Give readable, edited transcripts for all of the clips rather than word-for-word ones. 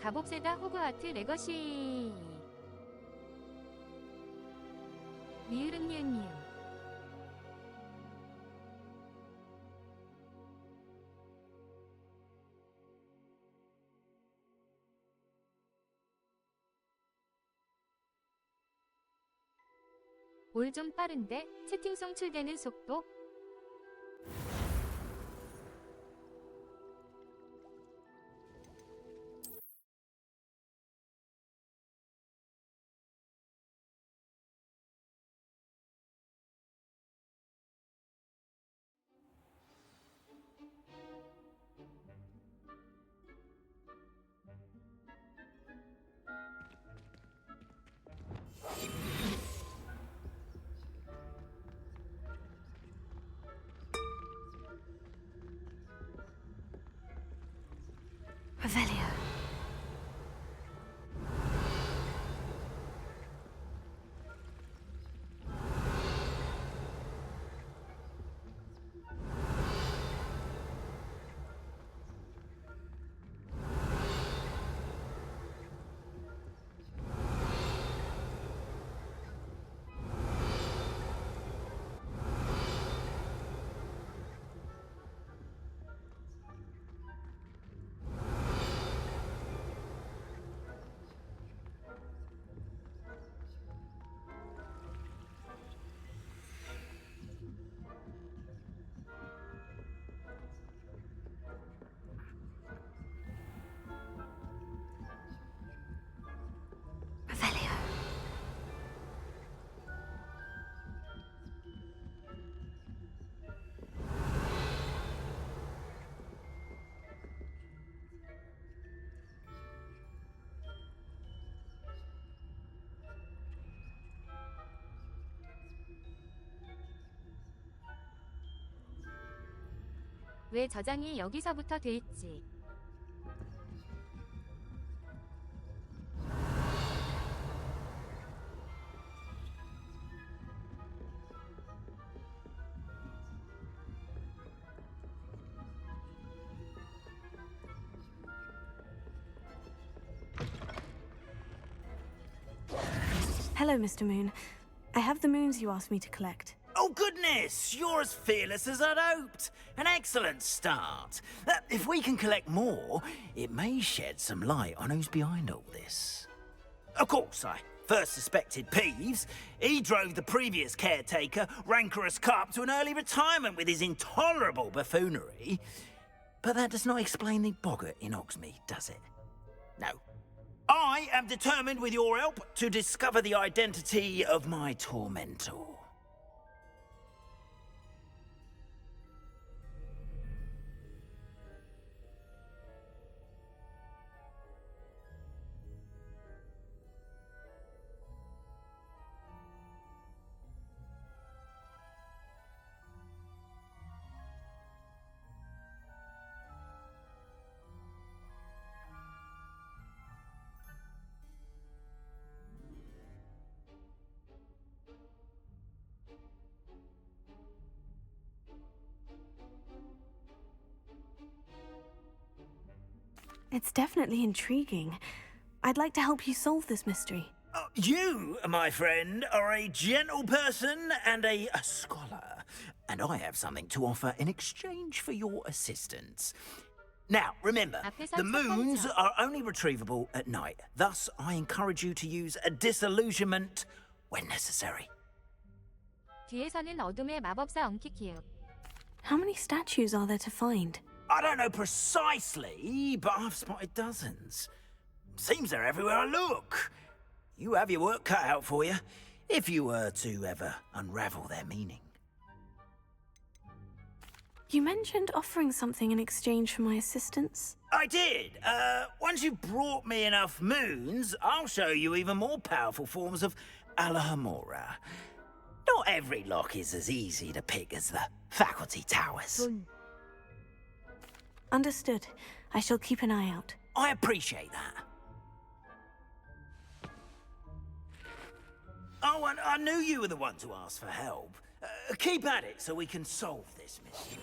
갑옷세다 호그와트 레거시. 니으름니은니음. 올 좀 빠른데 채팅 송출되는 속도? Revelio. Revelio. 왜 저장이 여기서부터 돼 있지? Hello, Mr. Moon. I have the moons you asked me to collect. Oh, goodness! You're as fearless as I'd hoped. An excellent start. If we can collect more, it may shed some light on who's behind all this. Of course, I first suspected Peeves. He drove the previous caretaker, Rancorous Carp, to an early retirement with his intolerable buffoonery. But that does not explain the boggart in Oxmead, does it? No. I am determined, with your help, to discover the identity of my tormentor. It's definitely intriguing. I'd like to help you solve this mystery. You, my friend, are a gentle person and a scholar, and I have something to offer in exchange for your assistance. Now, remember, the moons are only retrievable at night. Thus, I encourage you to use a disillusionment when necessary. 뒤에서는 어둠의 마법사 엉키키읍. How many statues are there to find? I don't know precisely, but I've spotted dozens. Seems they're everywhere I look. You have your work cut out for you, if you were to ever unravel their meaning. You mentioned offering something in exchange for my assistance. I did. Once you've brought me enough moons, I'll show you even more powerful forms of Alahamora. Not every lock is as easy to pick as the faculty towers. 돈. Understood. I shall keep an eye out. I appreciate that. Oh, and I knew you were the one to ask for help. Keep at it so we can solve this mystery.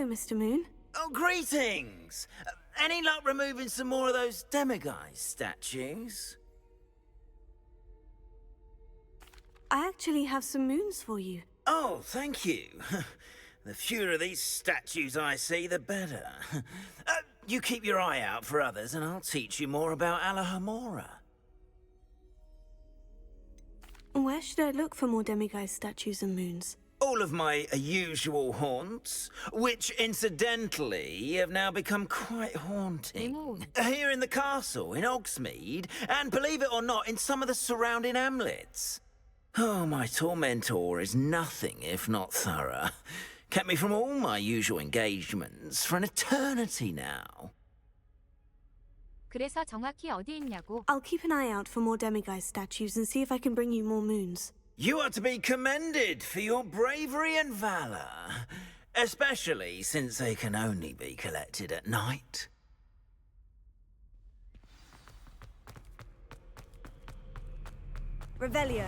Mr. Moon. Oh, greetings! Any luck removing some more of those demiguise statues? I actually have some moons for you. Oh, thank you. The fewer of these statues I see, the better. You keep your eye out for others, and I'll teach you more about Alahomora. Where should I look for more demiguise statues and moons? All of my usual haunts, which incidentally have now become quite haunting. Moon. Here in the castle, in Hogsmeade, and believe it or not, in some of the surrounding hamlets. Oh, my tormentor is nothing if not thorough. Kept me from all my usual engagements for an eternity now. 그래서 정확히 어디 있냐고. I'll keep an eye out for more demiguise statues and see if I can bring you more moons. You are to be commended for your bravery and valor, especially since they can only be collected at night. Revelio.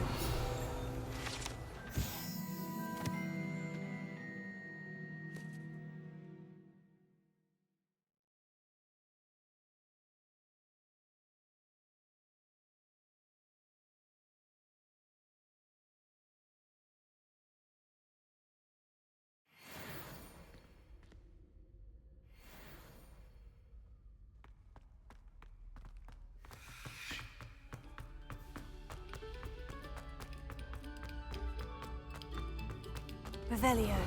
Revelio.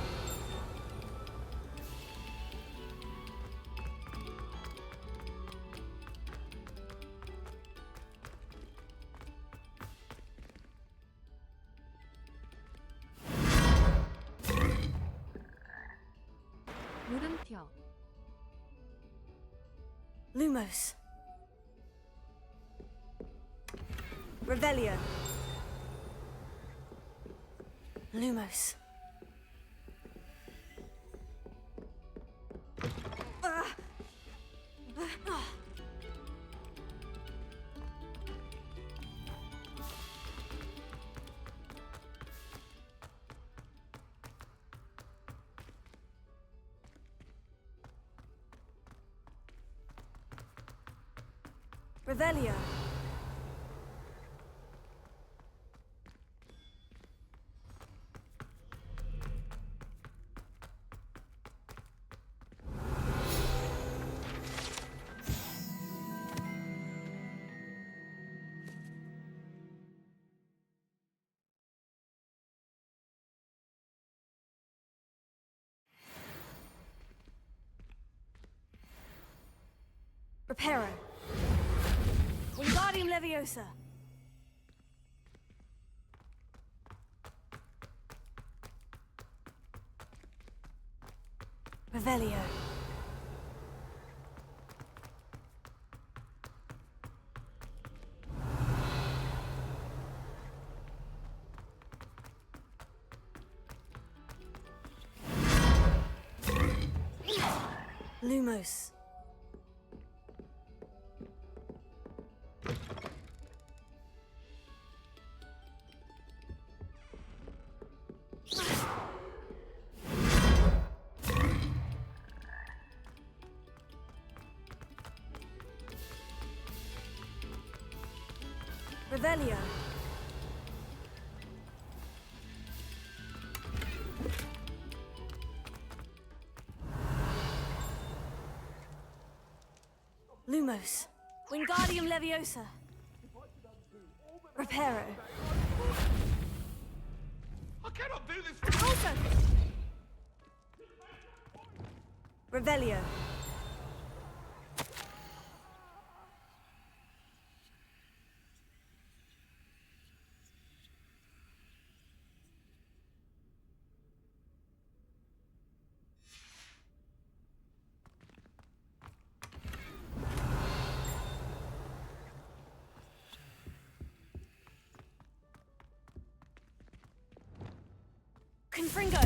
물음표. Lumos. Revelio. Lumos. Revelio. Reparo. Wingardium Leviosa. Revelio. Lumos. Revelio. Lumos. Wingardium Leviosa. Reparo. I cannot do this. Also. Revelio. Confringo.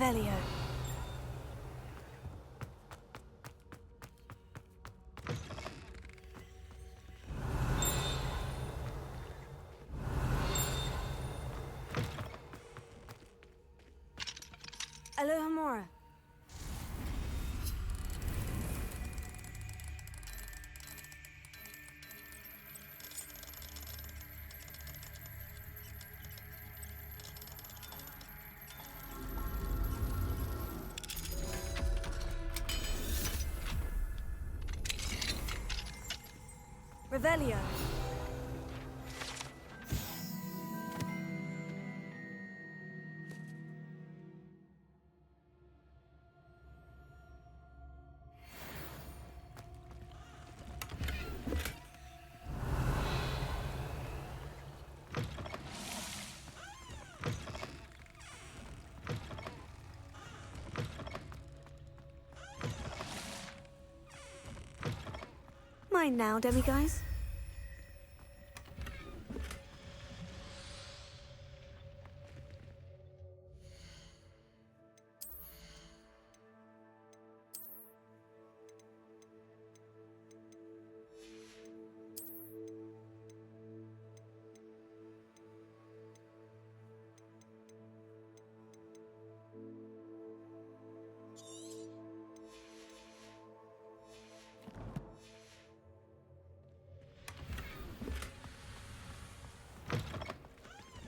Revelio. Alohomora. Revelio. Mine now, demiguise.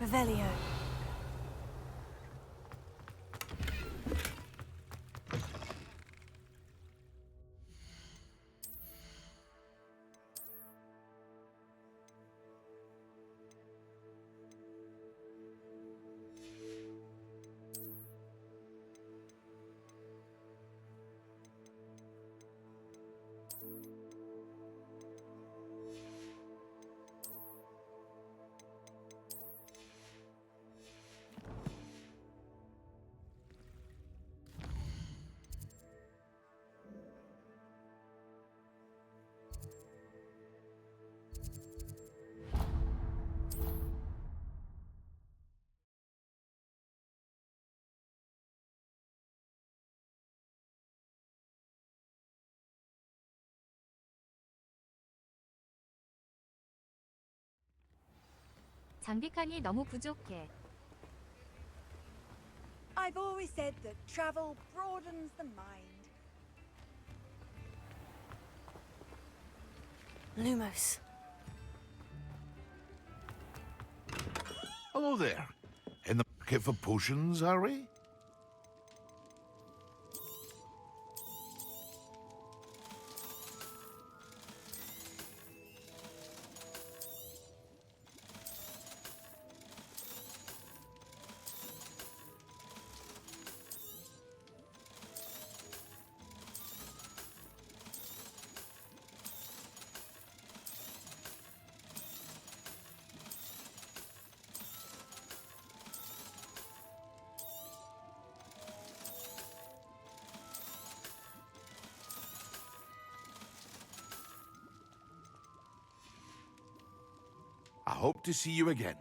Revelio. 장비 칸이 너무 부족해. I've always said that travel broadens the mind. Lumos. Hello there. In the market for potions, are we? I hope to see you again.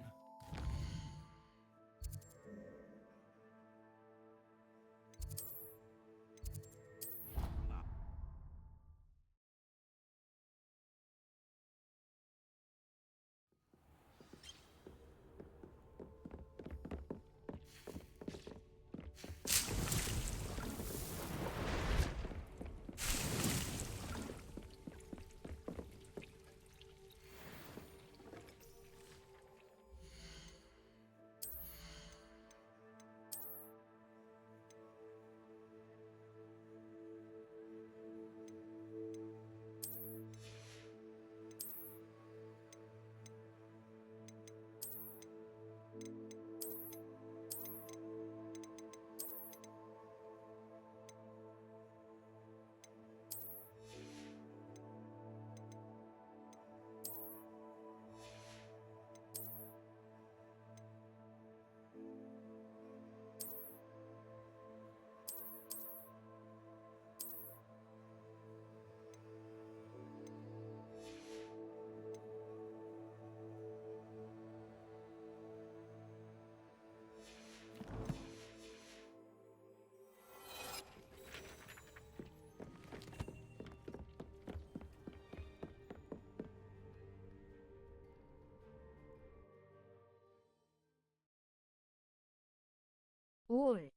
올.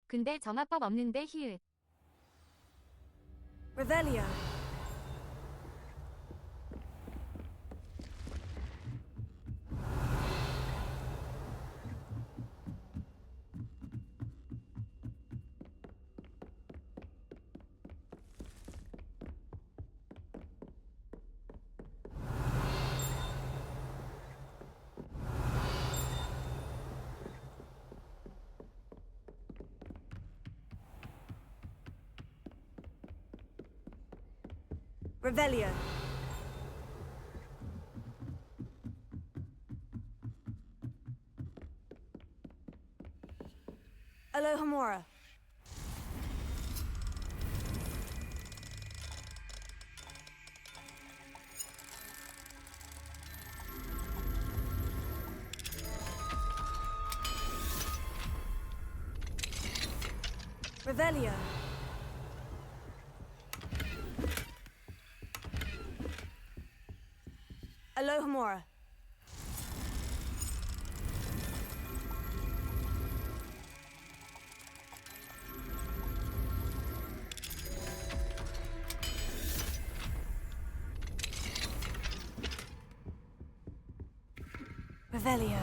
근데 점화법 없는데 히읗. Revelio. Revelio. Alohomora. Revelio. Alohomora. Revelio.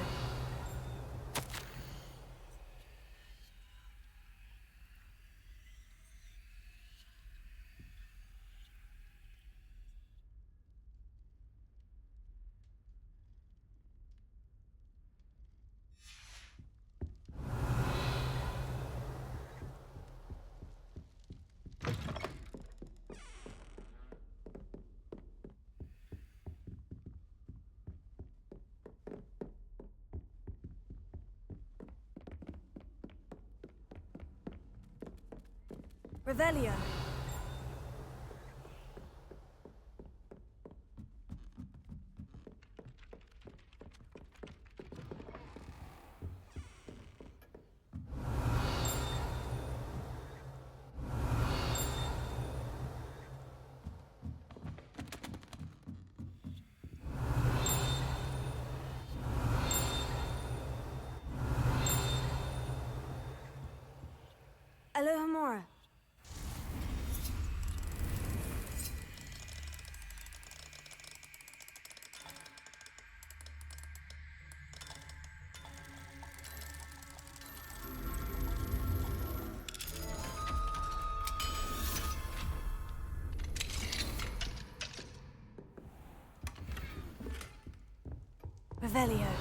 Revelio. Alohomora. Revelio.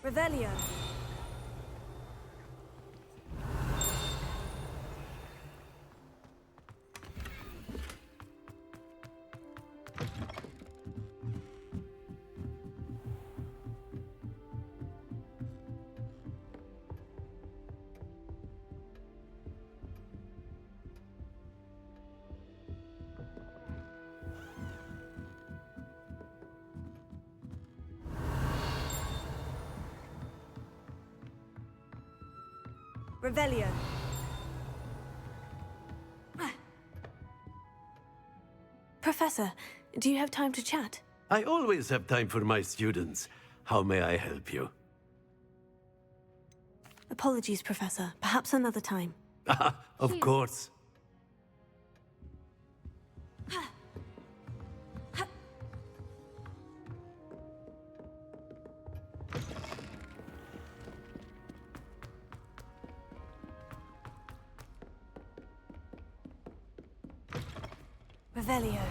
Revelio. Revelio. Professor, do you have time to chat? I always have time for my students. How may I help you? Apologies, Professor. Perhaps another time. Of course. Revelio.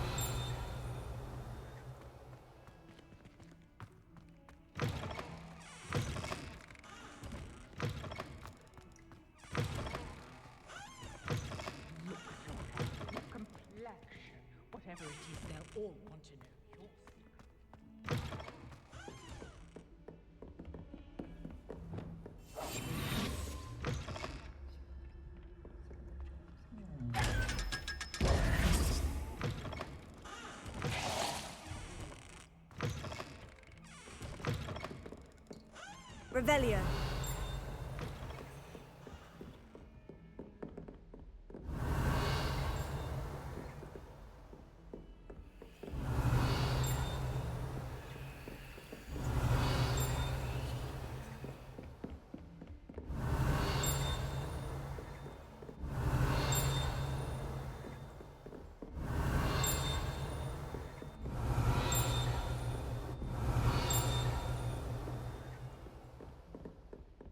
Whatever it is, they'll all want to know your secret. Revelio.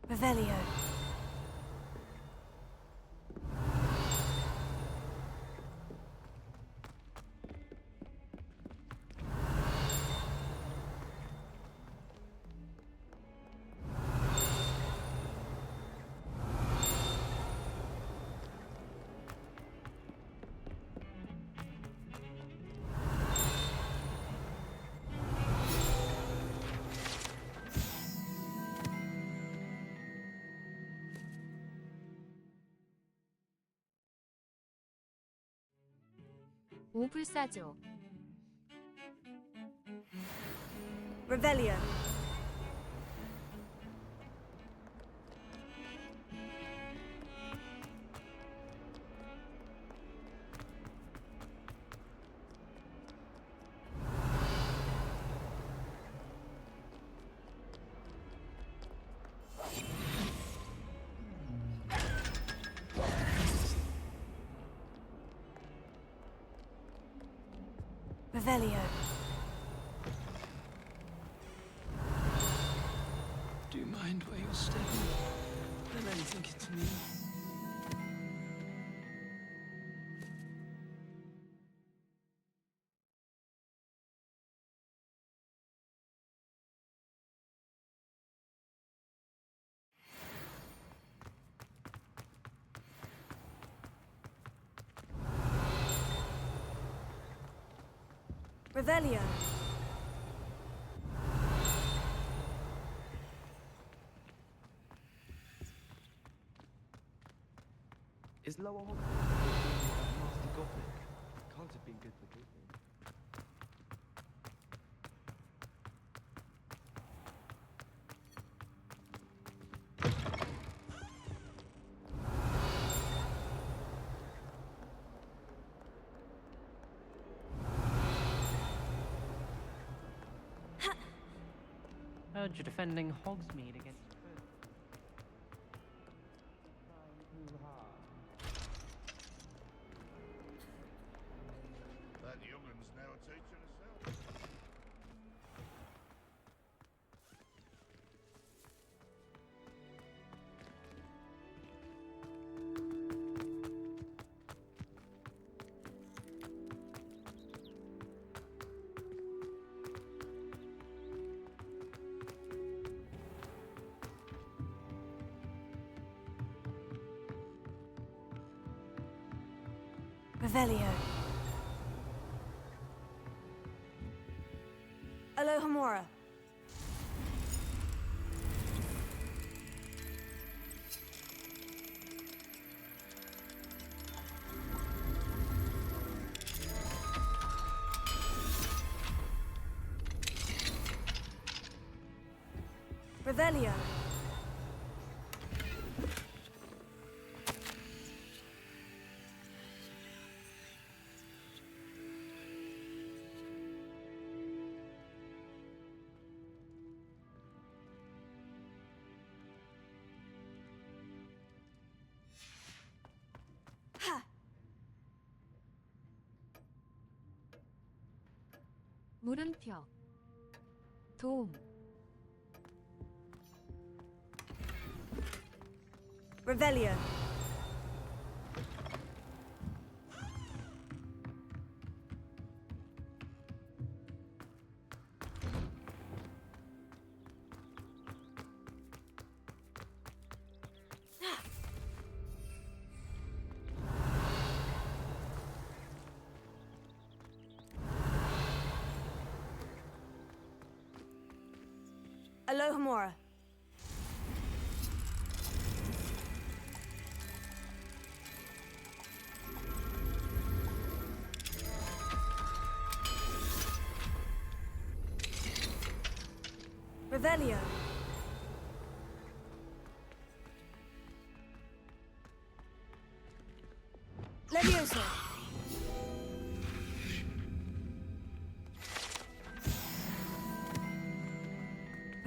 Revelio. 오불사조. Revelio. Revelio. Do you mind where you're stepping? Don't let anything get to me. Revelio. Is Lower Hogsmeade Master Gothic? Can't have been good for business. Heard you're defending Hogsmeade against That young'un's now a teacher herself. Revelio. Alohomora. Revelio. 물음표. 도움. Revelio. Alohomora. Revelio.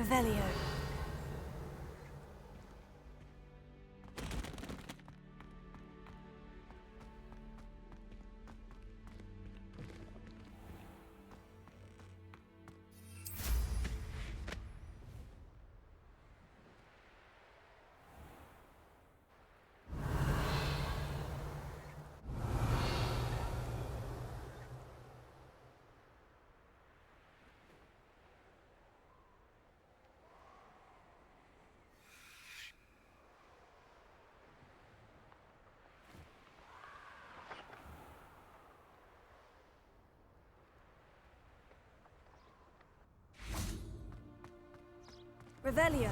Revelio. Revelio.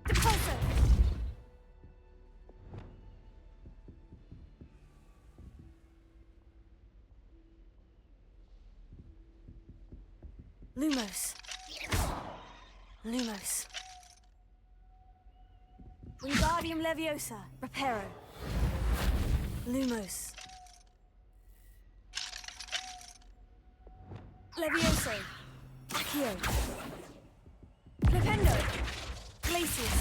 Depulso. Lumos. Lumos. Wingardium Leviosa. Reparo. Lumos. Levioso. Accio. Flipendo. Glacius.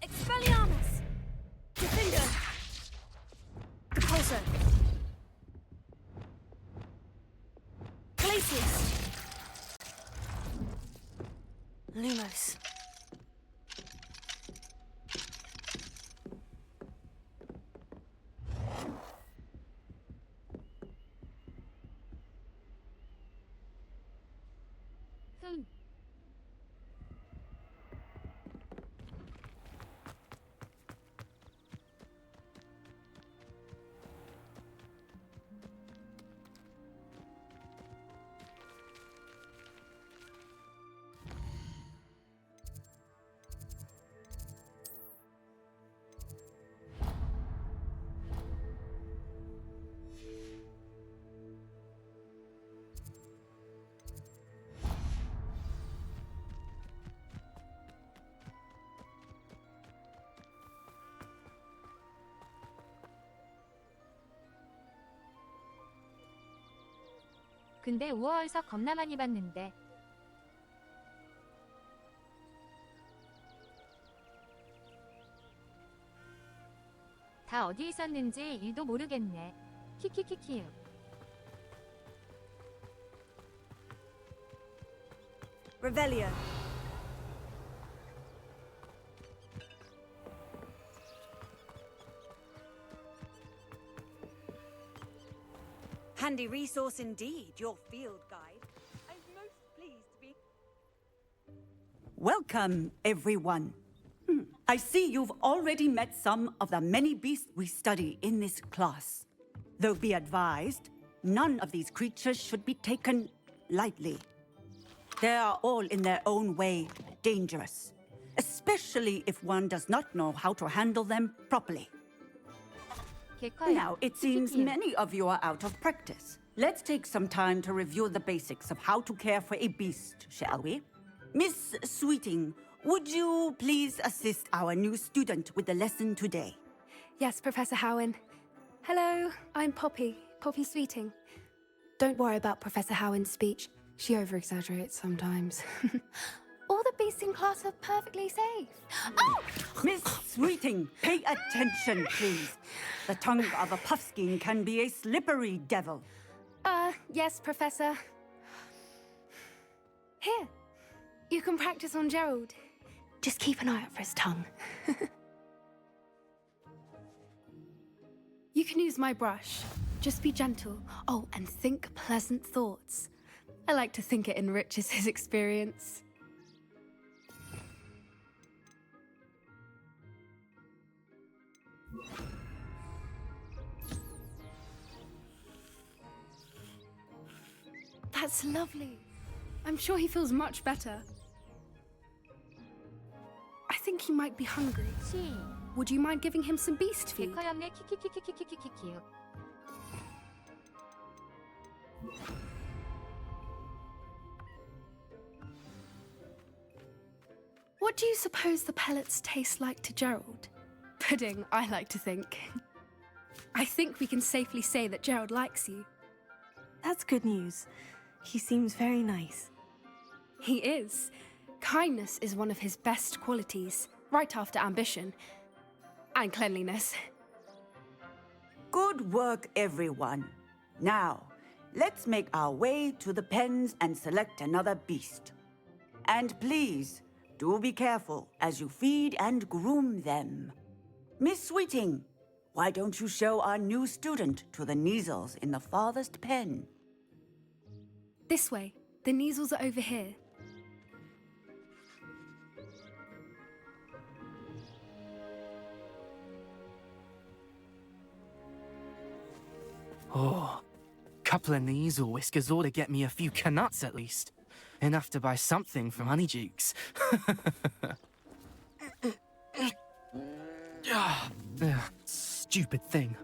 Expelliarmus. Defender. Depulso. Glacius. Lumos. 근데 우월서 겁나 많이 봤는데. 다 어디 있었는지 일도 모르겠네. 키키키키. Revelio. Handy resource indeed, your field guide. I'm most pleased to be... Welcome, everyone. I see you've already met some of the many beasts we study in this class. Though be advised, none of these creatures should be taken lightly. They are all in their own way dangerous, especially if one does not know how to handle them properly. 개커야. Now, it seems 키키키. many of you are out of practice. Let's take some time to review the basics of how to care for a beast, shall we? Miss Sweeting, would you please assist our new student with the lesson today? Yes, Professor Howen. Hello, I'm Poppy Sweeting. Don't worry about Professor Howen's speech. She over-exaggerates sometimes. All the beasts in class are perfectly safe. Oh! Miss Sweeting, pay attention, please. The tongue of a puffskein can be a slippery devil. Yes, Professor. Here, you can practice on Gerald. Just keep an eye out for his tongue. You can use my brush. Just be gentle. Oh, and think pleasant thoughts. I like to think it enriches his experience. That's lovely. I'm sure he feels much better. I think he might be hungry. 시. Would you mind giving him some beast feed? 개커염내 키키키키키키키키키요. What do you suppose the pellets taste like to Gerald? Pudding, I like to think. I think we can safely say that Gerald likes you. That's good news. He seems very nice. He is. Kindness is one of his best qualities, right after ambition. And cleanliness. Good work, everyone. Now, let's make our way to the pens and select another beast. And please, do be careful as you feed and groom them. Miss Sweeting, why don't you show our new student to the Neasels in the farthest pen? This way. The Neasels are over here. Oh, couple of Neasel whiskers ought to get me a few canuts at least. Enough to buy something from Honeydukes. Stupid thing.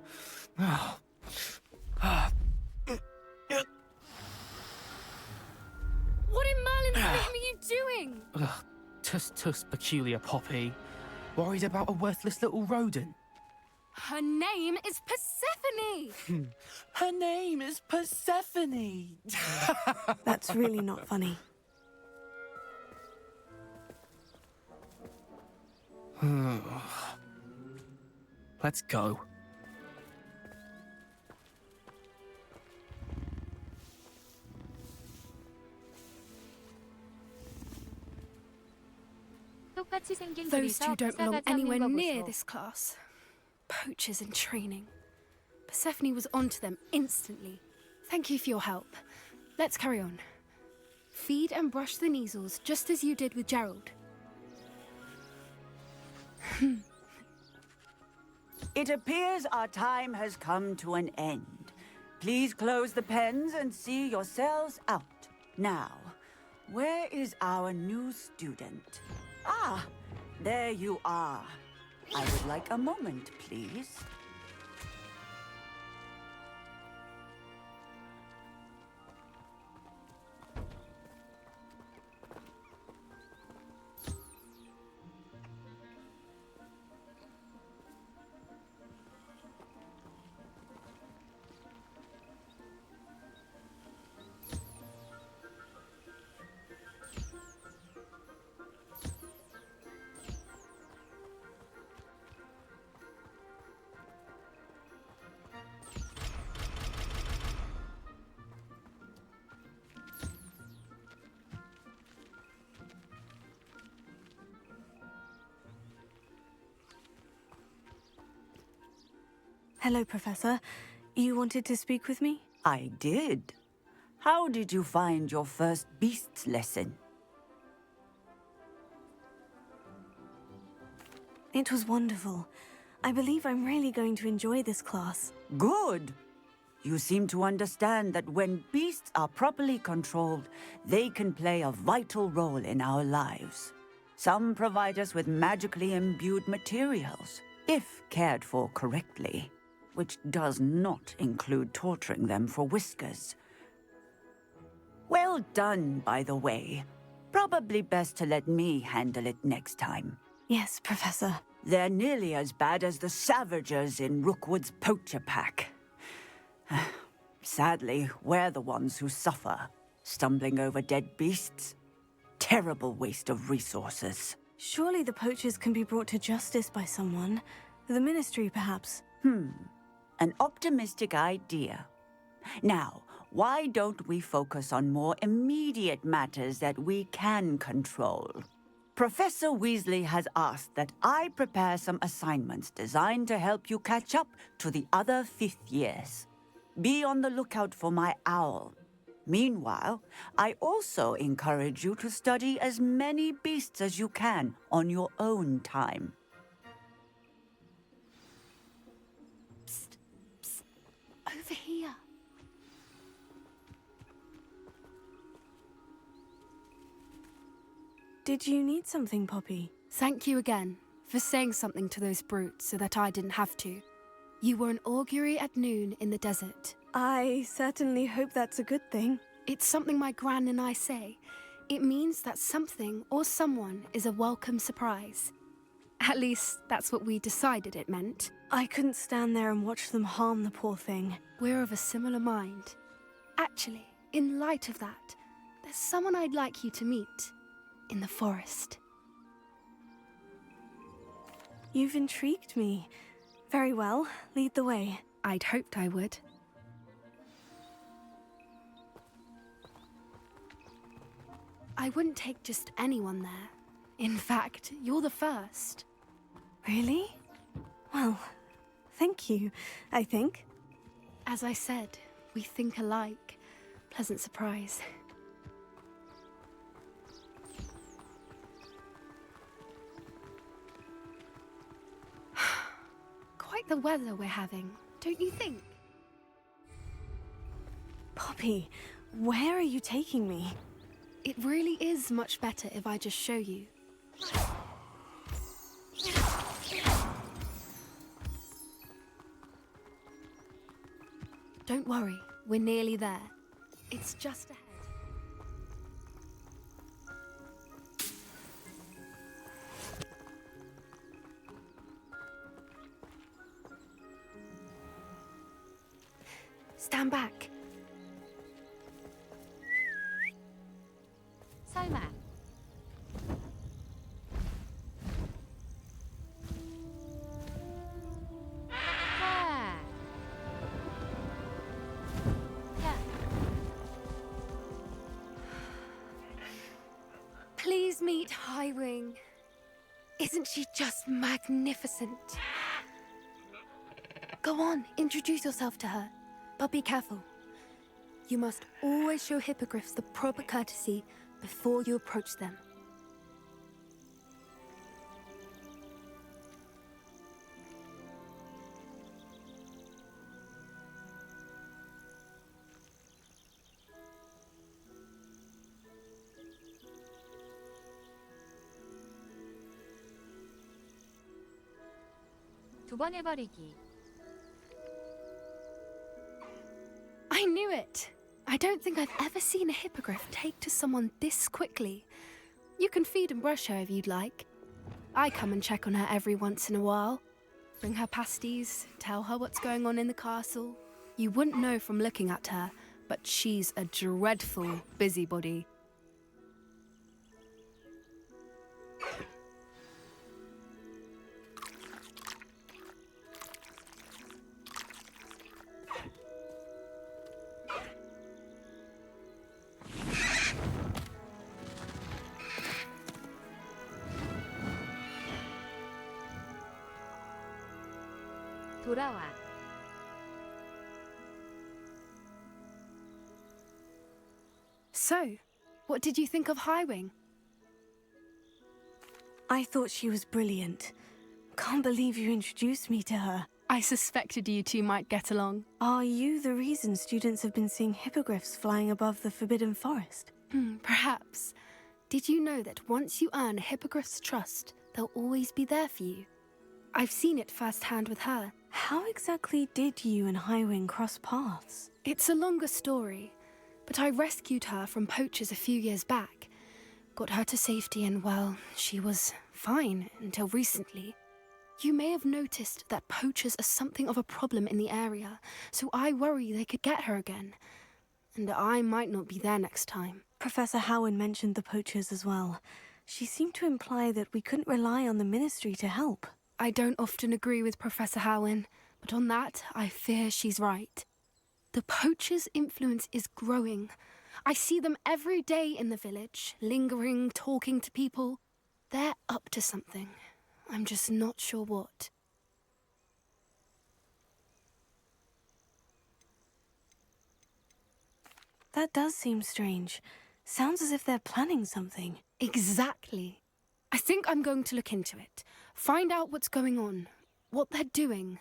What in Merlin's name are you doing? Tuss, peculiar Poppy. Worried about a worthless little rodent? Her name is Persephone! Her name is Persephone! That's really not funny. Let's go. 똑같이 생긴 Those 둘이서 two don't belong 싸가지 없는 anywhere 거 near 보소. this class. Poachers in training. Persephone was onto them instantly. Thank you for your help. Let's carry on. Feed and brush the Neasels just as you did with Gerald. It appears our time has come to an end. Please close the pens and see yourselves out. Now, where is our new student? Ah, there you are. I would like a moment, please. Hello, Professor. You wanted to speak with me? I did. How did you find your first beasts lesson? It was wonderful. I believe I'm really going to enjoy this class. Good. You seem to understand that when beasts are properly controlled, they can play a vital role in our lives. Some provide us with magically imbued materials, if cared for correctly, which does not include torturing them for whiskers. Well done, by the way. Probably best to let me handle it next time. Yes, Professor. They're nearly as bad as the Savagers in Rookwood's poacher pack. Sadly, we're the ones who suffer, stumbling over dead beasts. Terrible waste of resources. Surely the poachers can be brought to justice by someone. The Ministry, perhaps. An optimistic idea. Now, why don't we focus on more immediate matters that we can control? Professor Weasley has asked that I prepare some assignments designed to help you catch up to the other fifth years. Be on the lookout for my owl. Meanwhile, I also encourage you to study as many beasts as you can on your own time. Over here. Did you need something, Poppy? Thank you again for saying something to those brutes so that I didn't have to. You were an augury at noon in the desert. I certainly hope that's a good thing. It's something my gran and I say. It means that something or someone is a welcome surprise. At least, that's what we decided it meant. I couldn't stand there and watch them harm the poor thing. We're of a similar mind. Actually, in light of that, there's someone I'd like you to meet. In the forest. You've intrigued me. Very well, lead the way. I'd hoped I would. I wouldn't take just anyone there. In fact, you're the first. Really? Well, thank you, I think. As I said, we think alike. Pleasant surprise. Quite the weather we're having, don't you think? Poppy, where are you taking me? It really is much better if I just show you. Don't worry, we're nearly there. It's just ahead. Stand back. 설마. 하. 야. Please meet Highwing. Isn't she just magnificent? Go on, introduce yourself to her. But be careful. You must always show hippogriffs the proper courtesy before you approach them. 두 번 해버리기. I knew it! I don't think I've ever seen a hippogriff take to someone this quickly. You can feed and brush her if you'd like. I come and check on her every once in a while. Bring her pasties, tell her what's going on in the castle. You wouldn't know from looking at her, but she's a dreadful busybody. 돌아와. So, what did you think of Highwing? I thought she was brilliant. Can't believe you introduced me to her. I suspected you two might get along. Are you the reason students have been seeing hippogriffs flying above the Forbidden Forest? Perhaps. Did you know that once you earn a hippogriff's trust, they'll always be there for you? I've seen it firsthand with her. How exactly did you and Highwing cross paths? It's a longer story, but I rescued her from poachers a few years back. Got her to safety and, well, she was fine until recently. You may have noticed that poachers are something of a problem in the area, so I worry they could get her again. And I might not be there next time. Professor Howard mentioned the poachers as well. She seemed to imply that we couldn't rely on the Ministry to help. I don't often agree with Professor Howin, but on that, I fear she's right. The poachers' influence is growing. I see them every day in the village, lingering, talking to people. They're up to something. I'm just not sure what. That does seem strange. Sounds as if they're planning something. Exactly. I think I'm going to look into it. Find out what's going on, what they're doing.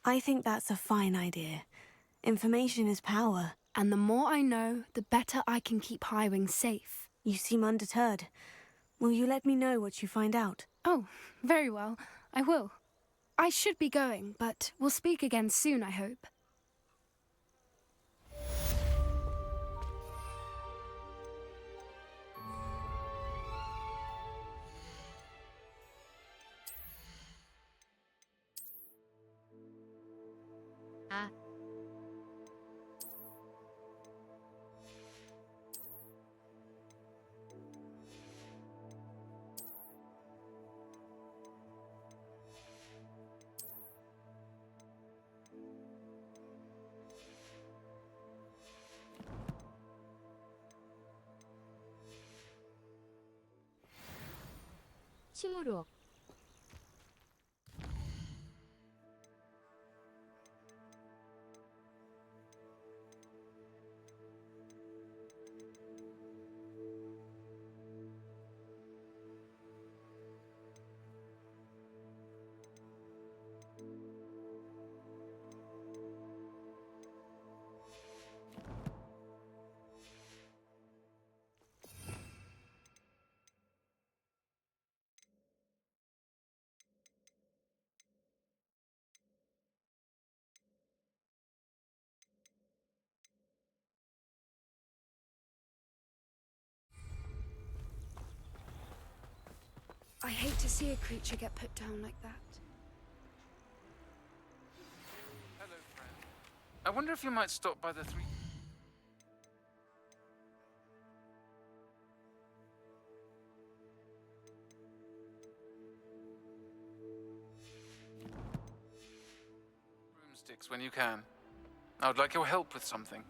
I think that's a fine idea. Information is power. And the more I know, the better I can keep Highwing safe. You seem undeterred. Will you let me know what you find out? Oh, very well. I will. I should be going, but we'll speak again soon, I hope. 아, 침으로. I hate to see a creature get put down like that. Hello, friend. I wonder if you might stop by the three... broomsticks when you can. I would like your help with something.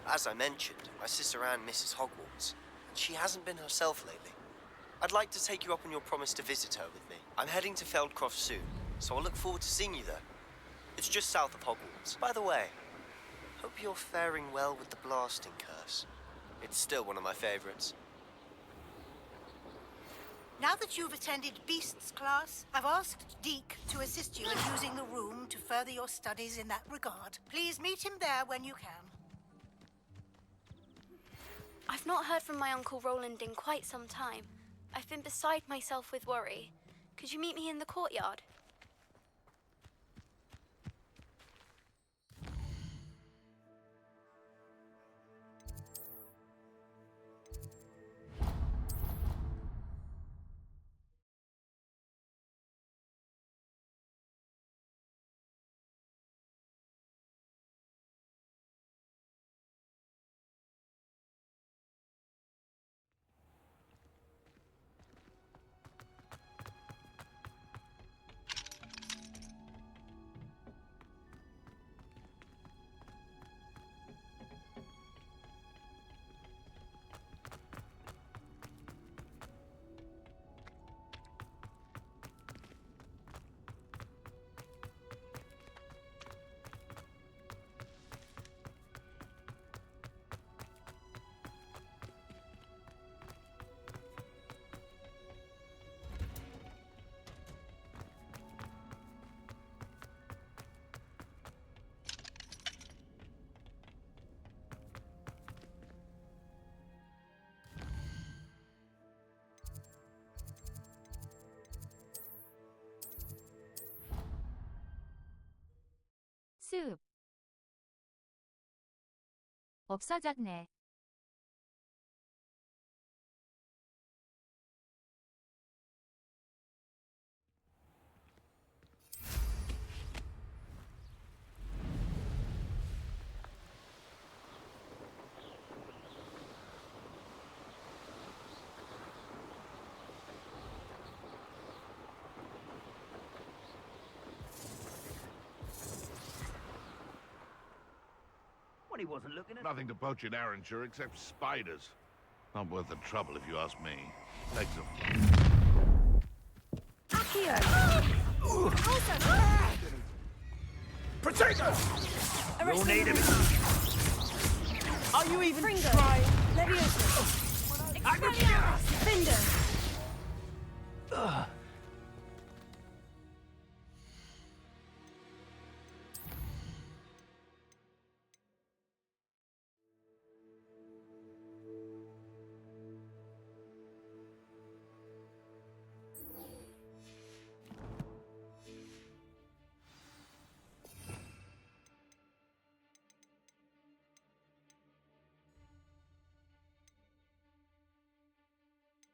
As I mentioned, my sister Anne misses Hogwarts, and she hasn't been herself lately. I'd like to take you up on your promise to visit her with me. I'm heading to Feldcroft soon, so I'll look forward to seeing you there. It's just south of Hogwarts. By the way, hope you're faring well with the blasting curse. It's still one of my favorites. Now that you've attended Beasts class, I've asked Deke to assist you in using the room to further your studies in that regard. Please meet him there when you can. I've not heard from my Uncle Roland in quite some time. I've been beside myself with worry. Could you meet me in the courtyard? 습. 없어졌네. Well, he wasn't looking at... Nothing to poach in Arranshire except spiders. Not worth the trouble if you ask me. Legs are... Accio! Protect us! You'll need him. Are you even trying? Leviosa! Finder!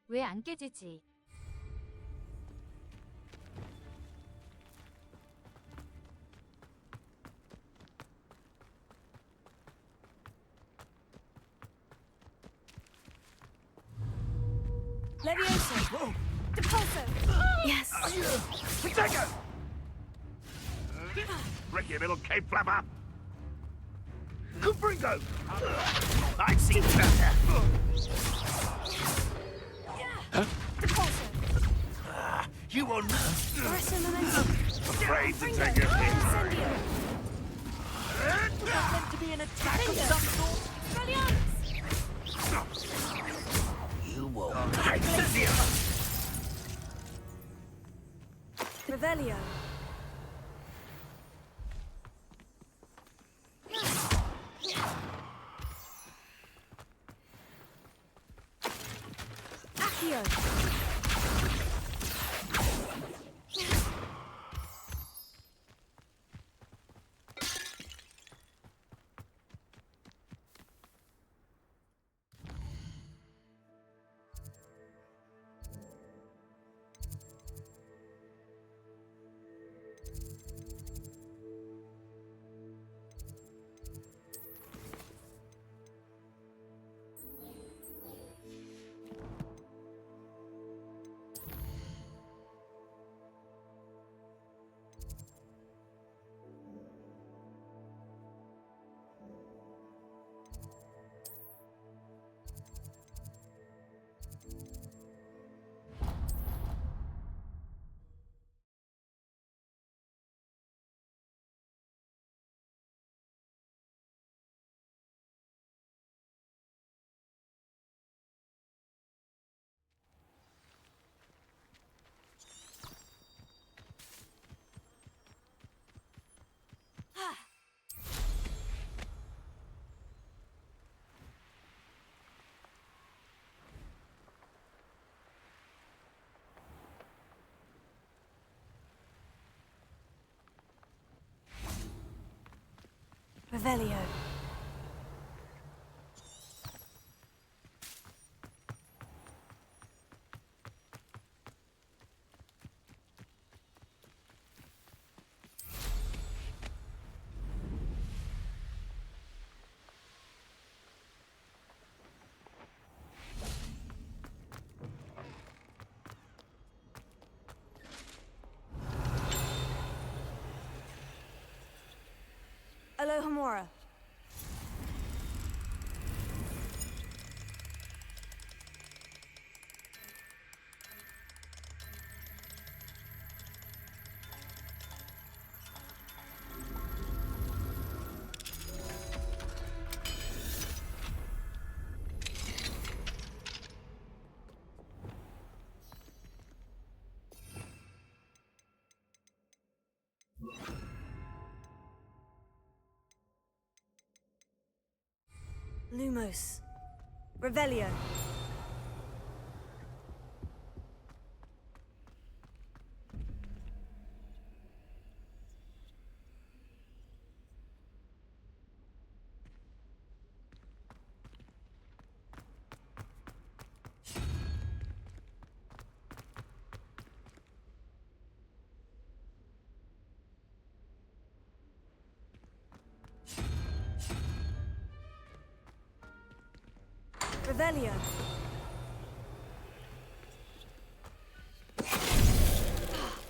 왜 안 깨지지? Levioso! Depulso! Yes! Potato! Ricky, little cave flapper! Cupringo! I see better! Depulso! You on? Arresto momentum! Afraid to Cupringo! take a hit! Incendio! Meant to be an attack of some sort. Expelliarmus! You won't. Incendio! Revelio! Accio! Revelio. Alohomora. Lumos. Revelio. Revelio.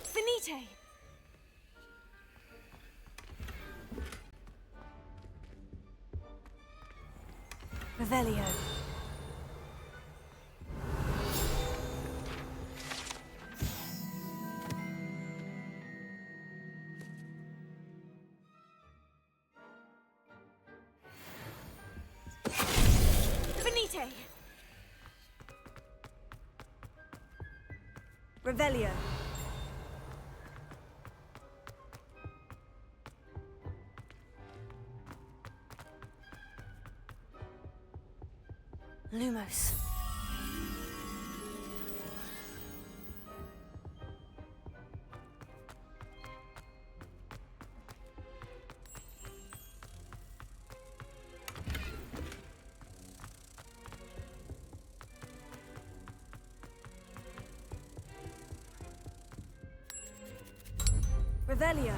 Finite. Revelio. Finite. Revelio. Lumos. Revelio.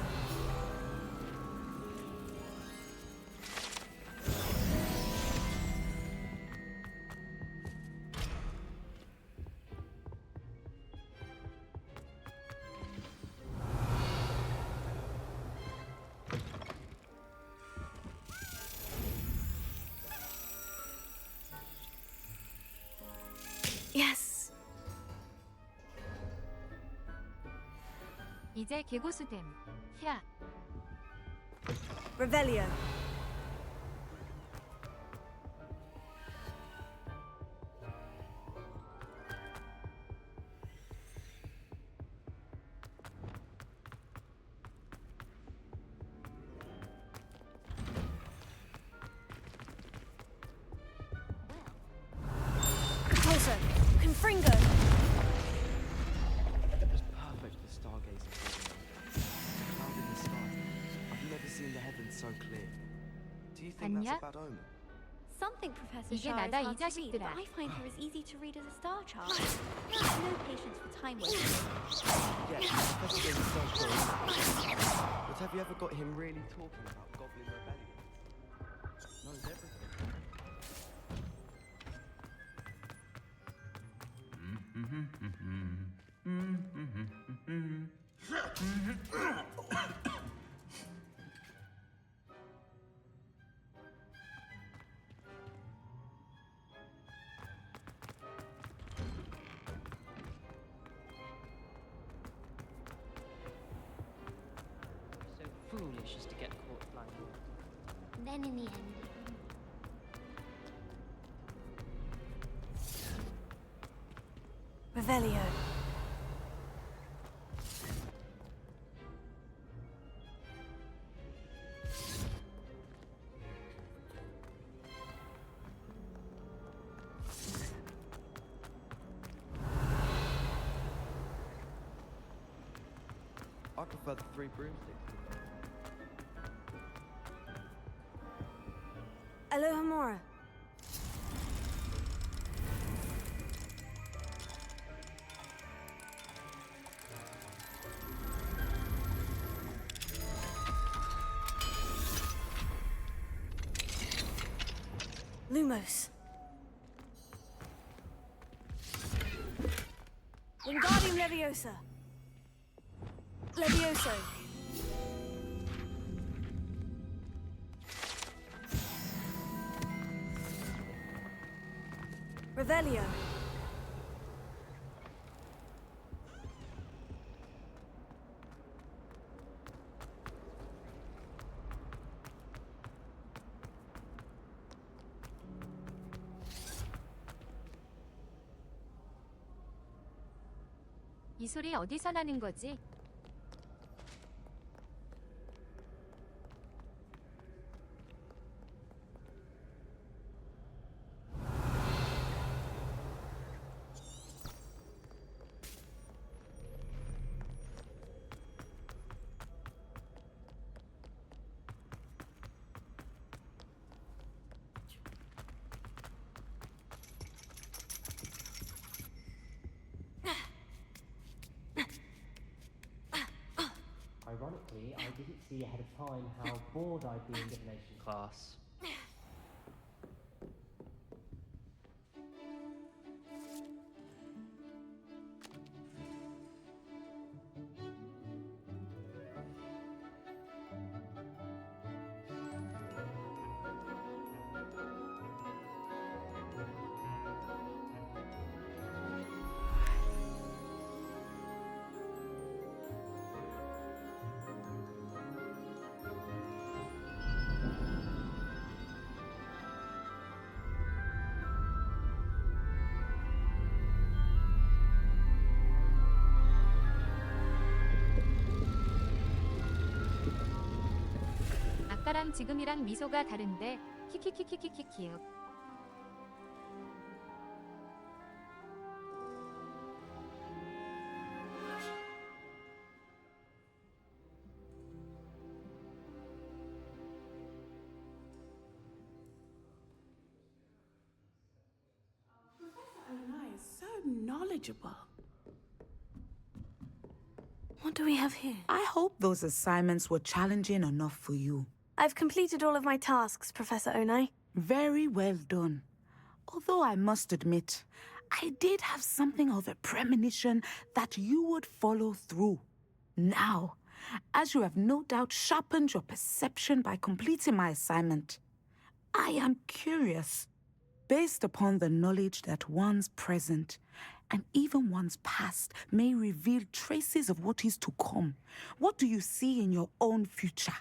Yes. 이제 개고수됨. 야, Revelio. Repulso. Confringo. It was perfect for stargazing. A cloud in the sky. I've never seen the heavens so clear. Do you think that's 봤냐? a bad omen? Something Professor 이게 Shah is 나다, 이 hard to read, 자식들아. but I find her as easy to read as a star chart. No patience for time wasting. Yeah, Professor gave me so cool. But have you ever got him really talking about Goblin Rebellion? Knows everything. So foolish as to get caught flying. Then in the end, Revelio. I prefer the three broomsticks. Alohomora. Lumos. Wingardium Leviosa. Levioso. Revelio. 이 소리 어디서 나는 거지? Ironically, I didn't see ahead of time how bored I'd be in divination class. 아까랑 지금이랑 미소가 다른데 키키키키키키키윽. Professor Onai is so knowledgeable. What do we have here? I hope those assignments were challenging enough for you. I've completed all of my tasks, Professor Onai. Very well done. Although I must admit, I did have something of a premonition that you would follow through. Now, as you have no doubt sharpened your perception by completing my assignment, I am curious, based upon the knowledge that one's present and even one's past may reveal traces of what is to come. What do you see in your own future?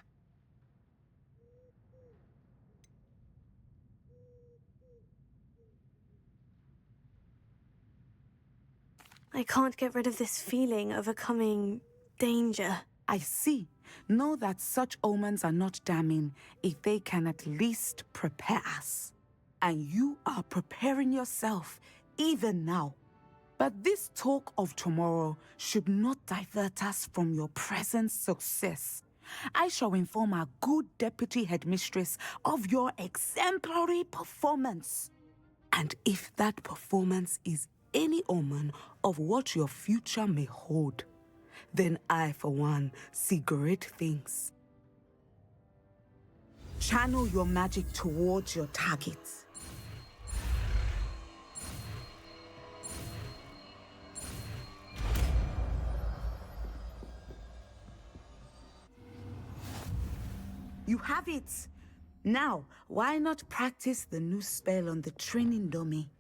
I can't get rid of this feeling of a coming danger. I see. Know that such omens are not damning if they can at least prepare us. And you are preparing yourself, even now. But this talk of tomorrow should not divert us from your present success. I shall inform our good deputy headmistress of your exemplary performance. And if that performance is any omen of what your future may hold, then I, for one, see great things. Channel your magic towards your targets. You have it! Now, why not practice the new spell on the training dummy?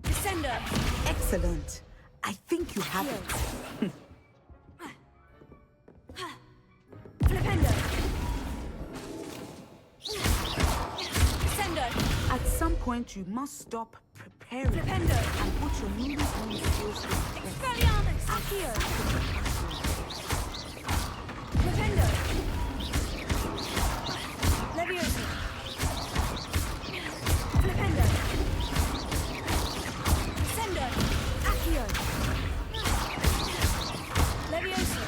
Descender! Excellent. I think you have it. Flipendo! Descender! At some point, you must stop preparing Flipendo! and put your newly honed skills to test. Expelliarmus! Accio! Flipendo! Leviosa! Flipendo! Descender! Accio! Leviosa!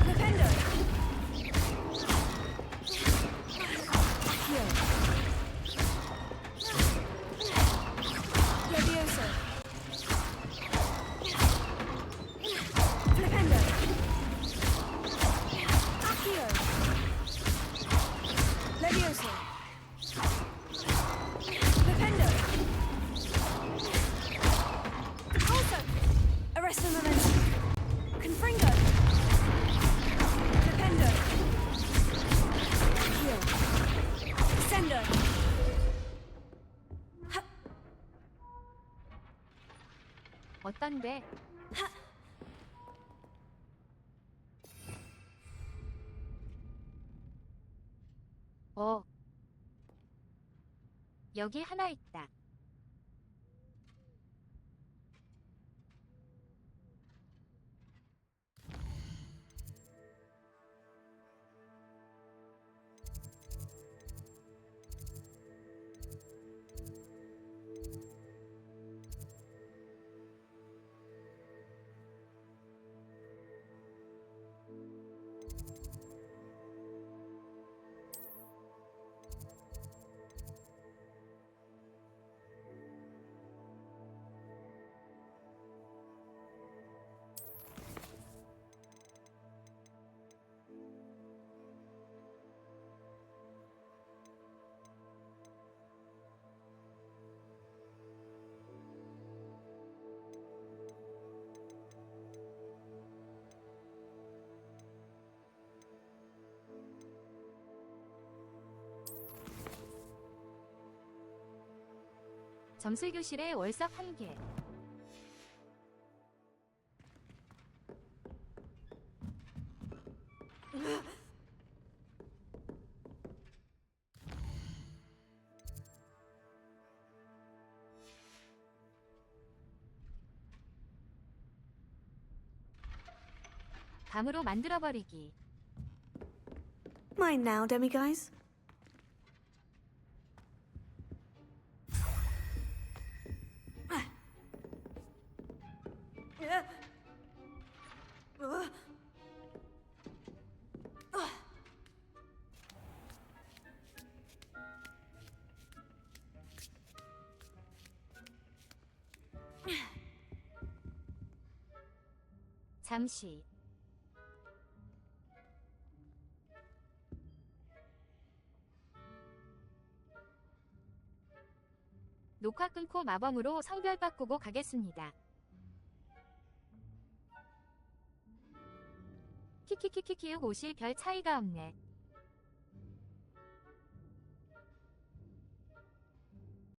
Flipendo! Accio! Leviosa! Flipendo! Accio! Leviosa! Flipendo! Also! Arresto momentum! Confringo! Flipendo! Accio! Descendo! 어떤데? 여기 하나 있다. 점술교실에 월석 1개. 밤으로 만들어버리기. Mine now, demiguise. 잠시. 녹화 끊고 마범으로 성별 바꾸고 가겠습니다. 키키키키키윽 옷이 별 차이가 없네.